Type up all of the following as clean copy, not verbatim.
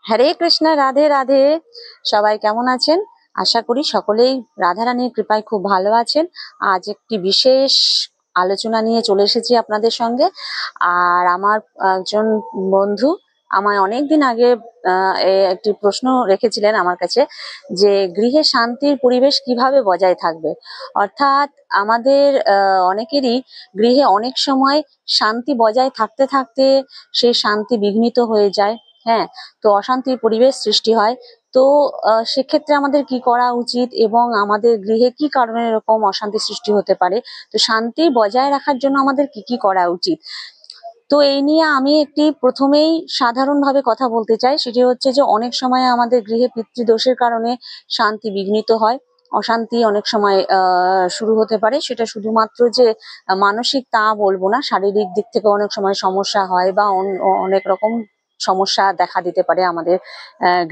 হরে কৃষ্ণ, রাধে রাধে। সবাই কেমন আছেন? আশা করি সকলেই রাধারানীর কৃপায় খুব ভালো আছেন। আজ একটি বিশেষ আলোচনা নিয়ে চলে এসেছি আপনাদের সঙ্গে। আর আমার একজন বন্ধু আমায় অনেকদিন আগে একটি প্রশ্ন রেখেছিলেন আমার কাছে, যে গৃহে শান্তির পরিবেশ কিভাবে বজায় থাকবে। অর্থাৎ আমাদের অনেকেরই গৃহে অনেক সময় শান্তি বজায় থাকতে থাকতে সেই শান্তি বিঘ্নিত হয়ে যায়। হ্যাঁ, তো অশান্তির পরিবেশ সৃষ্টি হয়। তো সেক্ষেত্রে আমাদের কি করা উচিত এবং আমাদের গৃহে কি কারণে এরকম অশান্তি সৃষ্টি হতে পারে, তো শান্তি বজায় রাখার জন্য আমাদের কি কি করা উচিত। তো এই নিয়ে আমি একটি প্রথমেই সাধারণভাবে কথা বলতে চাই। সেটি হচ্ছে যে অনেক সময় আমাদের গৃহে পিতৃদোষের কারণে শান্তি বিঘ্নিত হয়। অশান্তি অনেক সময় শুরু হতে পারে। সেটা শুধুমাত্র যে মানসিক তা বলবো না, শারীরিক দিক থেকে অনেক সময় সমস্যা হয় বা অনেক রকম সমস্যা দেখা দিতে পারে আমাদের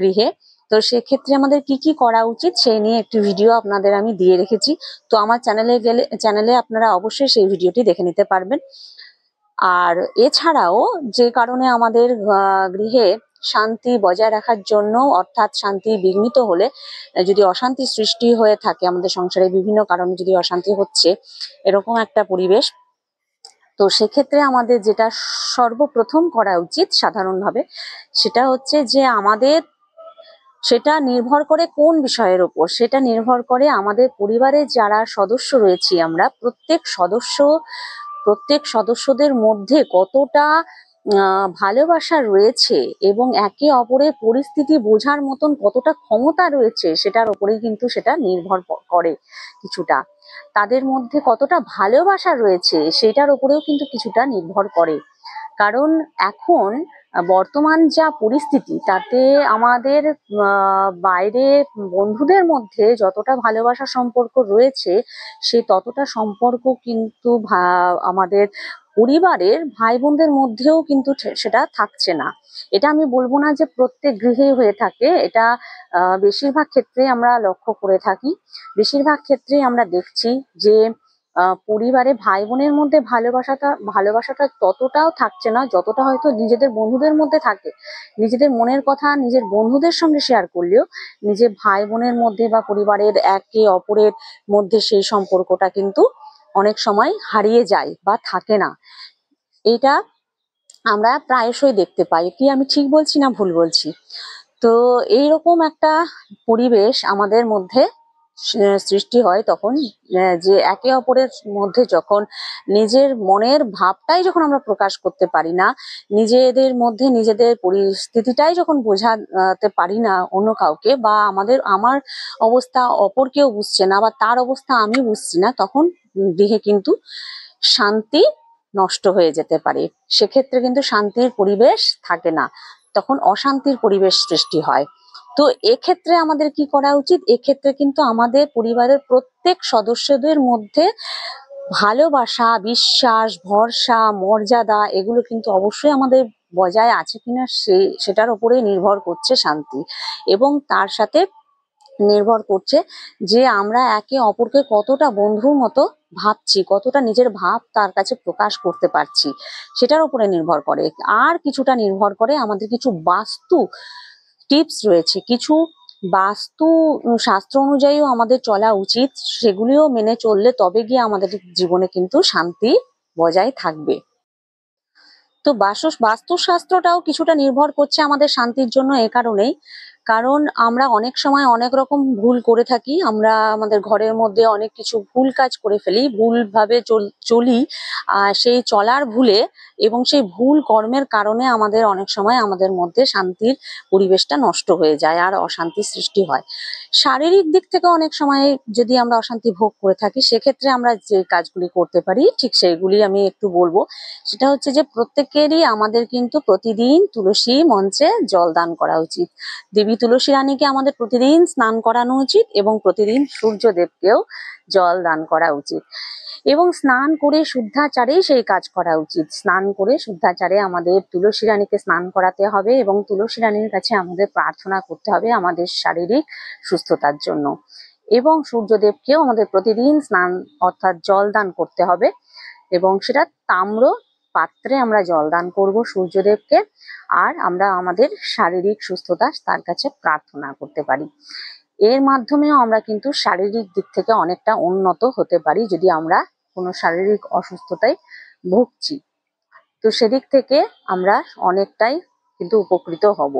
গৃহে। তো সেক্ষেত্রে আমাদের কি কি করা উচিত সেই নিয়ে একটি ভিডিও আপনাদের আমি দিয়ে রেখেছি। তো আমার চ্যানেলে আপনারা অবশ্যই সেই ভিডিওটি দেখে নিতে পারবেন। আর এছাড়াও যে কারণে আমাদের গৃহে শান্তি বজায় রাখার জন্য, অর্থাৎ শান্তি বিঘ্নিত হলে, যদি অশান্তি সৃষ্টি হয়ে থাকে আমাদের সংসারে বিভিন্ন কারণে, যদি অশান্তি হচ্ছে এরকম একটা পরিবেশ, তো সেক্ষেত্রে আমাদের যেটা সর্বপ্রথম করা উচিত সাধারণভাবে, সেটা হচ্ছে যে আমাদের, সেটা নির্ভর করে কোন বিষয়ের উপর, সেটা নির্ভর করে আমাদের পরিবারে যারা সদস্য রয়েছি আমরা প্রত্যেক সদস্যদের মধ্যে কতটা ভালোবাসা রয়েছে এবং একে অপরের পরিস্থিতি বোঝার মতন কতটা ক্ষমতা রয়েছে, সেটার উপরেই কিন্তু সেটা নির্ভর করে কিছুটা। তাদের মধ্যে কতটা ভালোবাসা রয়েছে সেটার উপরেও কিন্তু কিছুটা নির্ভর করে। কারণ এখন বর্তমান যা পরিস্থিতি, তাতে আমাদের বাইরে বন্ধুদের মধ্যে যতটা ভালোবাসা সম্পর্ক রয়েছে, সে ততটা সম্পর্ক কিন্তু আমাদের পরিবারের ভাই বোনদের মধ্যেও কিন্তু সেটা থাকছে না। এটা আমি বলবো না যে প্রত্যেক গৃহে হয়ে থাকে, এটা বেশিরভাগ ক্ষেত্রে আমরা লক্ষ্য করে থাকি। বেশিরভাগ ক্ষেত্রে আমরা দেখছি যে পরিবারে ভাই বোনের মধ্যে ভালোবাসাটা ততটাও থাকছে না যতটা হয়তো নিজেদের বন্ধুদের মধ্যে থাকে। নিজেদের মনের কথা নিজের বন্ধুদের সঙ্গে শেয়ার করলেও নিজের ভাই বোনের মধ্যে বা পরিবারের একে অপরের মধ্যে সেই সম্পর্কটা কিন্তু অনেক সময় হারিয়ে যায় বা থাকে না। এটা আমরা প্রায়শই দেখতে পাই। কি আমি ঠিক বলছি না ভুল বলছি? তো এইরকম একটা পরিবেশ আমাদের মধ্যে সৃষ্টি হয় তখন, যে একে অপরের মধ্যে যখন নিজের মনের ভাবটাই যখন আমরা প্রকাশ করতে পারি না, নিজেদের মধ্যে নিজেদের পরিস্থিতিটাই যখন বোঝাতে পারি না অন্য কাউকে, বা আমার অবস্থা অপর কেউ বুঝছে না বা তার অবস্থা আমি বুঝছি না, তখন গৃহে কিন্তু শান্তি নষ্ট হয়ে যেতে পারে। সেক্ষেত্রে কিন্তু শান্তির পরিবেশ থাকে না, তখন অশান্তির পরিবেশ সৃষ্টি হয়। তো এক্ষেত্রে আমাদের কি করা উচিত? এক্ষেত্রে কিন্তু আমাদের পরিবারের প্রত্যেক সদস্যদের মধ্যে ভালোবাসা, বিশ্বাস, ভরসা, মর্যাদা, এগুলো কিন্তু অবশ্যই আমাদের বজায় আছে কিনা সেটার উপরে নির্ভর করছে শান্তি। এবং তার সাথে নির্ভর করছে যে আমরা একে অপরকে কতটা বন্ধুর মতো ভাবছি, কতটা নিজের ভাব তার কাছে প্রকাশ করতে পারছি, সেটার উপরে নির্ভর করে। আর কিছুটা নির্ভর করে আমাদের কিছু বাস্তু টিপস রয়েছে, কিছু বাস্তু শাস্ত্র অনুযায়ীও আমাদের চলা উচিত। সেগুলিও মেনে চললে তবে গিয়ে আমাদের জীবনে কিন্তু শান্তি বজায় থাকবে। তো বাস্তুশাস্ত্রটাও কিছুটা নির্ভর করছে আমাদের শান্তির জন্য, এ কারণেই, কারণ আমরা অনেক সময় অনেক রকম ভুল করে থাকি। আমরা আমাদের ঘরের মধ্যে অনেক কিছু ভুল কাজ করে ফেলি, ভুলভাবে চলি। সেই চলার ভুলে এবং সেই ভুল কর্মের কারণে আমাদের অনেক সময় আমাদের মধ্যে শান্তির পরিবেশটা নষ্ট হয়ে যায় আর অশান্তির সৃষ্টি হয়। শারীরিক দিক থেকে অনেক সময় যদি আমরা অশান্তি ভোগ করে থাকি, সেক্ষেত্রে আমরা যে কাজগুলি করতে পারি ঠিক সেইগুলি আমি একটু বলবো। সেটা হচ্ছে যে প্রত্যেকেরই আমাদের কিন্তু প্রতিদিন তুলসী মঞ্চে জল দান করা উচিত। দেবী তুলসী রানীকে আমাদের প্রতিদিন স্নান করানো উচিত এবং প্রতিদিন সূর্যদেবকেও জল দান করা উচিত। এবং স্নান করে শুদ্ধাচারেই সেই কাজ করা উচিত। স্নান করে শুদ্ধাচারে আমাদের তুলসী রানীকে স্নান করাতে হবে এবং তুলসী রানীর কাছে আমাদের প্রার্থনা করতে হবে আমাদের শারীরিক সুস্থতার জন্য। এবং সূর্যদেবকেও আমাদের প্রতিদিন স্নান অর্থাৎ জল দান করতে হবে, এবং সেটা তাম্র পাত্রে আমরা জল দান করব সূর্যদেবকে, আর আমরা আমাদের শারীরিক সুস্থতা তার কাছে প্রার্থনা করতে পারি। এর মাধ্যমেও আমরা কিন্তু শারীরিক দিক থেকে অনেকটা উন্নত হতে পারি যদি আমরা কোনো শারীরিক অসুস্থতায় ভুগছি। তো সেদিক থেকে আমরা অনেকটাই কিন্তু উপকৃত হব।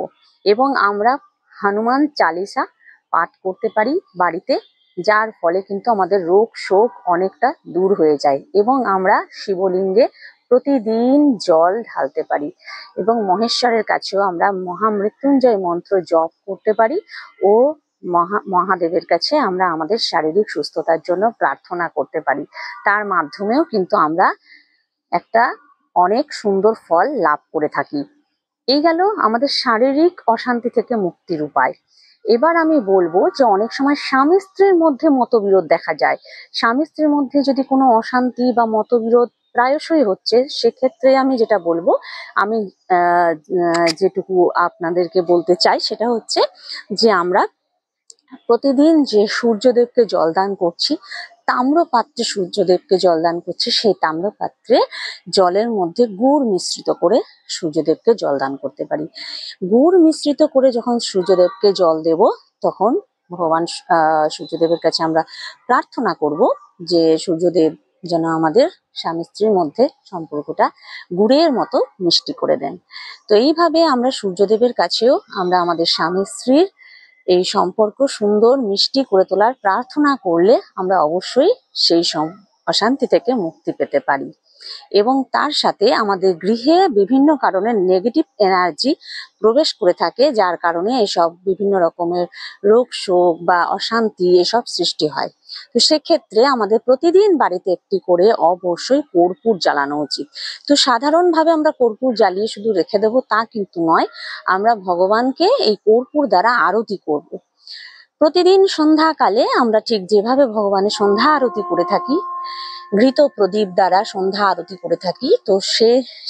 এবং আমরা হনুমান চালিসা পাঠ করতে পারি বাড়িতে, যার ফলে কিন্তু আমাদের রোগ শোক অনেকটা দূর হয়ে যায়। এবং আমরা শিবলিঙ্গে প্রতিদিন জল ঢালতে পারি এবং মহেশ্বরের কাছেও আমরা মহামৃত্যুঞ্জয় মন্ত্র জপ করতে পারি ও মহাদেবের কাছে আমরা আমাদের শারীরিক সুস্থতার জন্য প্রার্থনা করতে পারি। তার মাধ্যমেও কিন্তু আমরা একটা অনেক সুন্দর ফল লাভ করে থাকি। এই গেল আমাদের শারীরিক অশান্তি থেকে মুক্তির উপায়। এবার আমি বলবো যে অনেক সময় স্বামী স্ত্রীর মধ্যে মতবিরোধ দেখা যায়। স্বামী স্ত্রীর মধ্যে যদি কোনো অশান্তি বা মতবিরোধ প্রায়শই হচ্ছে, সেক্ষেত্রে আমি যেটা বলবো, আমি যেটুকু আপনাদেরকে বলতে চাই সেটা হচ্ছে যে আমরা প্রতিদিন যে সূর্যদেবকে জলদান করছি, তাম্র পাত্রে সূর্যদেবকে জলদান করছি, সেই তাম্র পাত্রে জলের মধ্যে গুড় মিশ্রিত করে সূর্যদেবকে জলদান করতে পারি। গুড় মিশ্রিত করে যখন সূর্যদেবকে জল দেব, তখন ভগবান সূর্যদেবের কাছে আমরা প্রার্থনা করব যে সূর্যদেব যেন আমাদের স্বামী স্ত্রীর মধ্যে সম্পর্কটা গুড়ের মতো মিষ্টি করে দেন। তো এইভাবে আমরা সূর্যদেবের কাছেও আমরা আমাদের স্বামী স্ত্রীর এই সম্পর্ক সুন্দর মিষ্টি করে তোলার প্রার্থনা করলে আমরা অবশ্যই সেই অশান্তি থেকে মুক্তি পেতে পারি। এবং তার সাথে আমাদের গৃহে বিভিন্ন কারণে নেগেটিভ এনার্জি প্রবেশ করে থাকে, যার কারণে এসব বিভিন্ন রকমের রোগ শোক বা অশান্তি এসব সৃষ্টি হয়। তো সেক্ষেত্রে আমাদের প্রতিদিন বাড়িতে একটি করে অবশ্যই কর্পূর জ্বালানো উচিত। তো সাধারণভাবে আমরা কর্পূর জ্বালিয়ে শুধু রেখে দেবো তা কিন্তু নয়, আমরা ভগবানকে এই কর্পূর দ্বারা আরতি করব। প্রতিদিন সন্ধ্যাকালে আমরা ঠিক যেভাবে ভগবানের সন্ধ্যা আরতি করে থাকি, ঘৃত প্রদীপ দ্বারা সন্ধ্যা আরতি করে থাকি, তো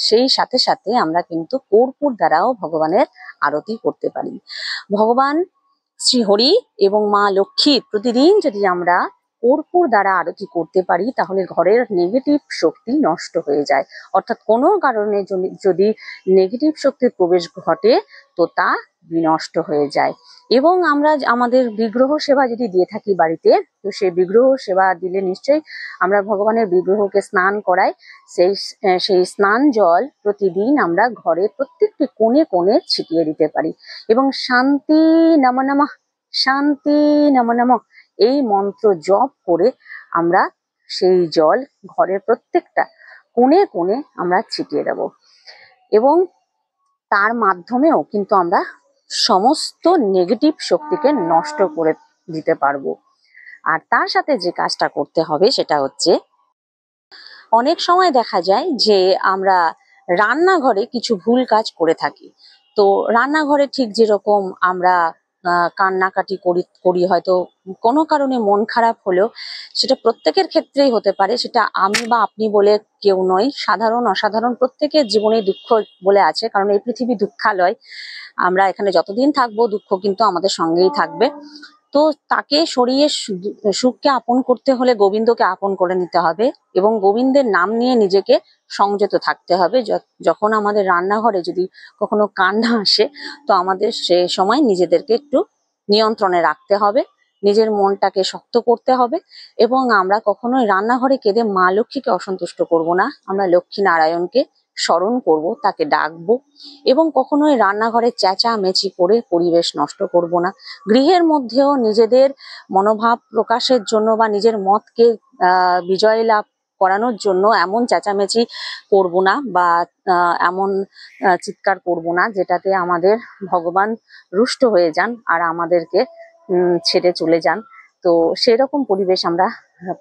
সেই সাথে সাথে আমরা কিন্তু কর্পূর দ্বারাও ভগবানের আরতি করতে পারি। ভগবান শ্রীহরি এবং মা লক্ষ্মীর প্রতিদিন যদি আমরা কর্পূর দ্বারা আরতি করতে পারি, তাহলে ঘরের নেগেটিভ শক্তি নষ্ট হয়ে যায়। অর্থাৎ কোনো কারণে যদি নেগেটিভ শক্তির প্রবেশ ঘটে, তো তা বিনষ্ট হয়ে যায়। এবং আমরা আমাদের বিগ্রহ সেবা যদি দিয়ে থাকি বাড়িতে, তো সেই বিগ্রহ সেবা দিলে নিশ্চয়ই আমরা ভগবানের বিগ্রহকে স্নান করাই। সেই স্নান জল প্রতিদিন আমরা ঘরের প্রত্যেকটি কোণে কোণে ছিটিয়ে দিতে পারি এবং শান্তি নম নমঃ, শান্তি নম নমঃ এই মন্ত্র জপ করে আমরা সেই জল ঘরের প্রত্যেকটা কোণে কোণে আমরা ছিটিয়ে দেব। এবং তার মাধ্যমেও কিন্তু আমরা সমস্ত নেগেটিভ শক্তিকে নষ্ট করে দিতে পারবো। আর তার সাথে যে কাজটা করতে হবে সেটা হচ্ছে, অনেক সময় দেখা যায় যে আমরা রান্নাঘরে কিছু ভুল কাজ করে থাকি। তো রান্নাঘরে ঠিক যেরকম আমরা কান্নাকাটি করি হয়তো কোনো কারণে মন খারাপ হলেও, সেটা প্রত্যেকের ক্ষেত্রেই হতে পারে, সেটা আমি বা আপনি বলে কেউ নয়, সাধারণ অসাধারণ প্রত্যেকের জীবনে দুঃখ বলে আছে, কারণ এই পৃথিবী দুঃখালয়। আমরা এখানে যতদিন থাকবো দুঃখ কিন্তু আমাদের সঙ্গেই থাকবে। তো তাকে সরিয়ে সুখকে আপন করতে হলে গোবিন্দকে আপন করে নিতে হবে এবং গোবিন্দের নাম নিয়ে নিজেকে সংযত থাকতে হবে। যখন আমাদের রান্নাঘরে যদি কখনো কান্না আসে, তো আমাদের সে সময় নিজেদেরকে একটু নিয়ন্ত্রণে রাখতে হবে, নিজের মনটাকে শক্ত করতে হবে। এবং আমরা কখনোই রান্নাঘরে কেঁদে মা লক্ষ্মীকে অসন্তুষ্ট করব না, আমরা লক্ষ্মী নারায়ণকে স্মরণ করব, তাকে ডাকবো এবং কখনোই রান্নাঘরে চেঁচামেচি করে পরিবেশ নষ্ট করব না। গৃহের মধ্যেও নিজেদের মনোভাব প্রকাশের জন্য বা নিজের মতকে বিজয় লাভ করানোর জন্য এমন চেঁচামেচি করব না বা এমন চিৎকার করব না যেটাতে আমাদের ভগবান রুষ্ট হয়ে যান আর আমাদেরকে ছেড়ে চলে যান। তো সেরকম পরিবেশ আমরা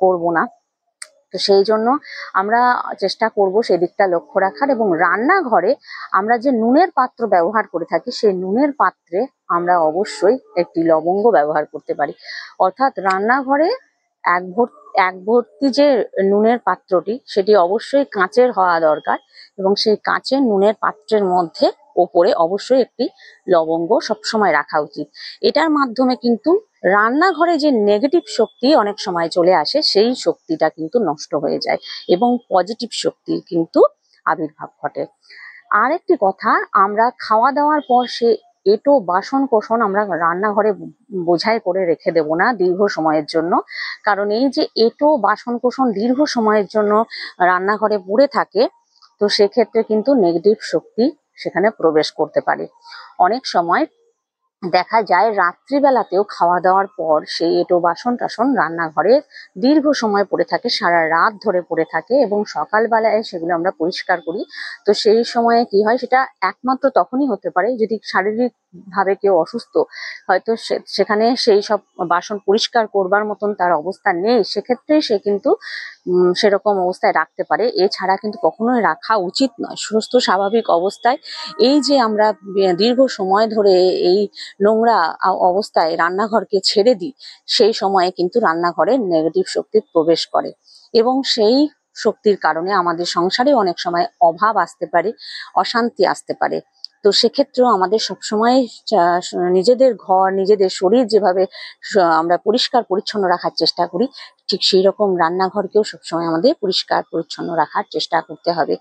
করব না। তো সেই জন্য আমরা চেষ্টা করব সেই দিকটা লক্ষ্য রাখার। এবং রান্নাঘরে আমরা যে নুনের পাত্র ব্যবহার করে থাকি, সেই নুনের পাত্রে আমরা অবশ্যই একটি লবঙ্গ ব্যবহার করতে পারি। অর্থাৎ রান্নাঘরে এক ভর্তি যে নুনের পাত্রটি, সেটি অবশ্যই কাঁচের হওয়া দরকার এবং সেই কাঁচের নুনের পাত্রের মধ্যে ওপরে অবশ্যই একটি লবঙ্গ সবসময় রাখা উচিত। এটার মাধ্যমে কিন্তু রান্নাঘরে যে নেগেটিভ শক্তি অনেক সময় চলে আসে, সেই শক্তিটা কিন্তু নষ্ট হয়ে যায় এবং পজিটিভ শক্তি কিন্তু আবির্ভাব ঘটে। আরেকটি কথা, আমরা খাওয়া দাওয়ার পর সে এঁটো বাসন কোসন আমরা রান্নাঘরে বোঝাই করে রেখে দেব না দীর্ঘ সময়ের জন্য। কারণ এই যে এঁটো বাসন কোসন দীর্ঘ সময়ের জন্য রান্নাঘরে পড়ে থাকে, তো সেক্ষেত্রে কিন্তু নেগেটিভ শক্তি সেখানে প্রবেশ করতে পারে। অনেক সময় দেখা যায় রাত্রিবেলাতেও খাওয়া দাওয়ার পর সেই এঁটো বাসন টাসন রান্নাঘরে দীর্ঘ সময় পড়ে থাকে, সারা রাত ধরে পড়ে থাকে, এবং সকালবেলায় সেগুলো আমরা পরিষ্কার করি। তো সেই সময়ে কি হয়, সেটা একমাত্র তখনই হতে পারে যদি শারীরিক ভাবে কেউ অসুস্থ, হয়তো সেখানে সেই সব বাসন পরিষ্কার করবার মতন তার অবস্থা নেই, সেক্ষেত্রে সে কিন্তু সেরকম অবস্থায় রাখতে পারে। এছাড়া কিন্তু কখনোই রাখা উচিত নয়। সুস্থ স্বাভাবিক অবস্থায় এই যে আমরা দীর্ঘ সময় ধরে এই নোংরা অবস্থায় রান্নাঘরকে ছেড়ে দিই, সেই সময়ে কিন্তু রান্নাঘরে নেগেটিভ শক্তি প্রবেশ করে, এবং সেই শক্তির কারণে আমাদের সংসারে অনেক সময় অভাব আসতে পারে, অশান্তি আসতে পারে। তো সেক্ষেত্রেও আমাদের সবসময় নিজেদের ঘর, নিজেদের শরীর যেভাবে আমরা পরিষ্কার পরিচ্ছন্ন রাখার চেষ্টা করি, ঠিক সেই রকম রান্নাঘরকেও সবসময় আমাদের পরিষ্কার পরিচ্ছন্ন রাখার চেষ্টা করতে হবে।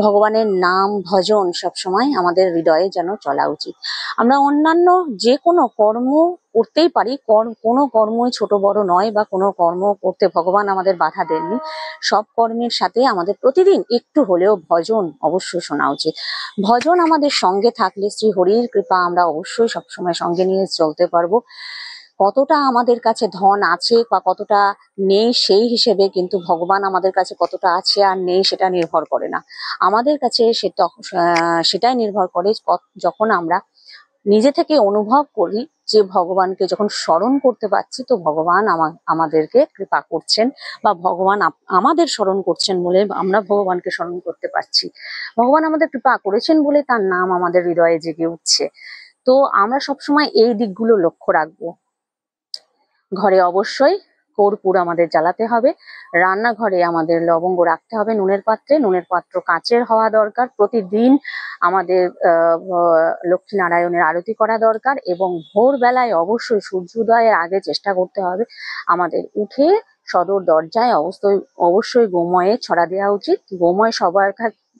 ভগবানের নাম ভজন সবসময় আমাদের হৃদয়ে যেন চলা উচিত। আমরা অন্যান্য যে কোনো কর্ম করতেই পারি, কোনো কর্মই ছোট বড় নয়, বা কোনো কর্ম করতে ভগবান আমাদের বাধা দেননি। সব কর্মের সাথে আমাদের প্রতিদিন একটু হলেও ভজন অবশ্যই শোনা উচিত। ভজন আমাদের সঙ্গে থাকলে শ্রী হরির কৃপা আমরা অবশ্যই সবসময় সঙ্গে নিয়ে চলতে পারবো। কতটা আমাদের কাছে ধন আছে বা কতটা নেই সেই হিসেবে কিন্তু ভগবান আমাদের কাছে কতটা আছে আর নেই সেটা নির্ভর করে না। আমাদের কাছে সেটাই নির্ভর করে যখন আমরা নিজে থেকে অনুভব করি যে ভগবানকে যখন স্মরণ করতে পারছি, তো ভগবান আমাদেরকে কৃপা করছেন, বা ভগবান আমাদের স্মরণ করছেন বলে আমরা ভগবানকে স্মরণ করতে পারছি। ভগবান আমাদের কৃপা করেছেন বলে তার নাম আমাদের হৃদয়ে জেগে উঠছে। তো আমরা সবসময় এই দিকগুলো লক্ষ্য রাখবো। ঘরে অবশ্যই কর্পূর আমাদের জ্বালাতে হবে। রান্নাঘরে আমাদের লবঙ্গ রাখতে হবে নুনের পাত্রে। নুনের পাত্র কাঁচের হওয়া দরকার। প্রতিদিন আমাদের লক্ষ্মী নারায়ণের আরতি করা দরকার, এবং ভোরবেলায় অবশ্যই সূর্যোদয়ের আগে চেষ্টা করতে হবে আমাদের উঠে সদর দরজায় অবশ্যই গোময়ে ছড়া দেওয়া উচিত। গোময় সবার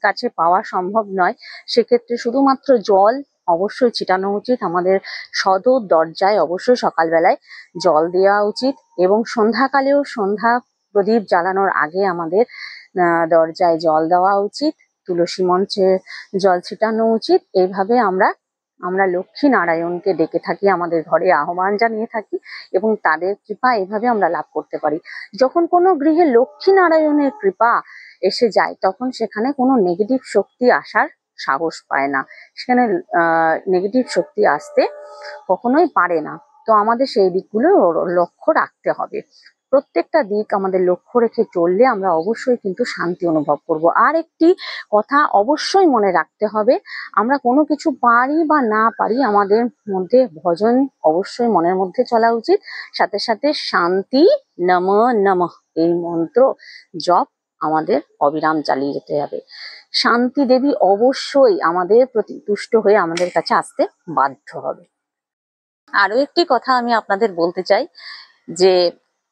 কাছে পাওয়া সম্ভব নয়, সেক্ষেত্রে শুধুমাত্র জল অবশ্যই ছিটানো উচিত। আমাদের সদর দরজায় অবশ্যই সকালবেলায় জল দেওয়া উচিত, এবং সন্ধ্যাকালেও সন্ধ্যা প্রদীপ জ্বালানোর আগে আমাদের দরজায় জল দেওয়া উচিত, তুলসী মঞ্চে জল ছিটানো উচিত। এইভাবে আমরা লক্ষ্মী নারায়ণকে ডেকে থাকি, আমাদের ঘরে আহ্বান জানিয়ে থাকি, এবং তাদের কৃপা এভাবে আমরা লাভ করতে পারি। যখন কোনো গৃহে লক্ষ্মী নারায়ণের কৃপা এসে যায়, তখন সেখানে কোনো নেগেটিভ শক্তি আসার সাহস পায় না, সেখানে নেগেটিভ শক্তি আসতে কখনোই পারে না। তো আমাদের সেই দিকগুলো লক্ষ্য রাখতে হবে। প্রত্যেকটা দিক আমাদের লক্ষ্য রেখে চললে আমরা অবশ্যই কিন্তু শান্তি অনুভব করব। আর একটি কথা অবশ্যই মনে রাখতে হবে, আমরা কোনো কিছু পারি বা না পারি, আমাদের মধ্যে ভজন অবশ্যই মনের মধ্যে চলা উচিত। সাথে সাথে শান্তি নমঃ নমঃ এই মন্ত্র জপ আমাদের অবিরাম চালিয়ে যেতে হবে। শান্তি দেবী অবশ্যই আমাদের প্রতি তুষ্ট হয়ে আমাদের কাছে আসতে বাধ্য হবে। আরো একটি কথা আমি আপনাদের বলতে চাই, যে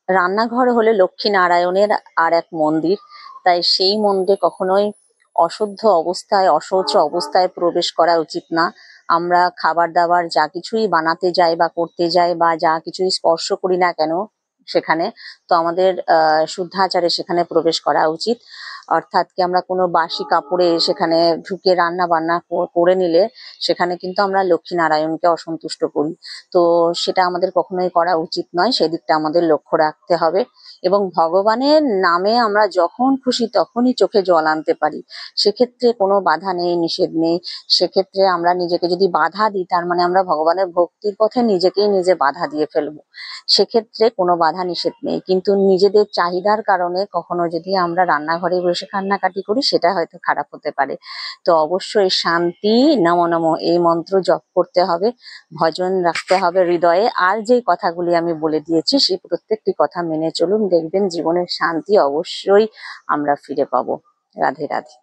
রান্নাঘর হলে লক্ষ্মী নারায়ণের আর এক মন্দির, তাই সেই মন্দিরে কখনোই অশুদ্ধ অবস্থায়, অশৌচ অবস্থায় প্রবেশ করা উচিত না। আমরা খাবার দাবার যা কিছুই বানাতে যাই বা করতে যাই, বা যা কিছুই স্পর্শ করি না কেন সেখানে, তো আমাদের শুদ্ধাচারে সেখানে প্রবেশ করা উচিত। অর্থাৎ কি, আমরা কোনো বাসি কাপড়ে সেখানে ঢুকে রান্না বান্না করে নিলে সেখানে কিন্তু আমরা লক্ষ্মী নারায়ণকে অসন্তুষ্ট করি। তো সেটা আমাদের কখনোই করা উচিত নয়, সেদিকটা আমাদের লক্ষ্য রাখতে হবে। এবং ভগবানের নামে আমরা যখন খুশি তখনই চোখে জল আনতে পারি, সেক্ষেত্রে কোনো বাধা নেই, নিষেধ নেই। সেক্ষেত্রে আমরা নিজেকে যদি বাধা দিই, তার মানে আমরা ভগবানের ভক্তির পথে নিজেকেই নিজে বাধা দিয়ে ফেলবো। সেক্ষেত্রে কোনো বাধা নিষেধ নেই, কিন্তু নিজেদের চাহিদার কারণে কখনো যদি আমরা রান্নাঘরে বসে কান্নাকাটি করি, সেটা হয়তো খারাপ হতে পারে। তো অবশ্যই শান্তি নমঃ নমঃ এই মন্ত্র জপ করতে হবে, ভজন রাখতে হবে হৃদয়ে। আর যে কথাগুলি আমি বলে দিয়েছি সেই প্রত্যেকটি কথা মেনে চলুন, দেখবেন জীবনের শান্তি অবশ্যই আমরা ফিরে পাবো। রাধে রাধে।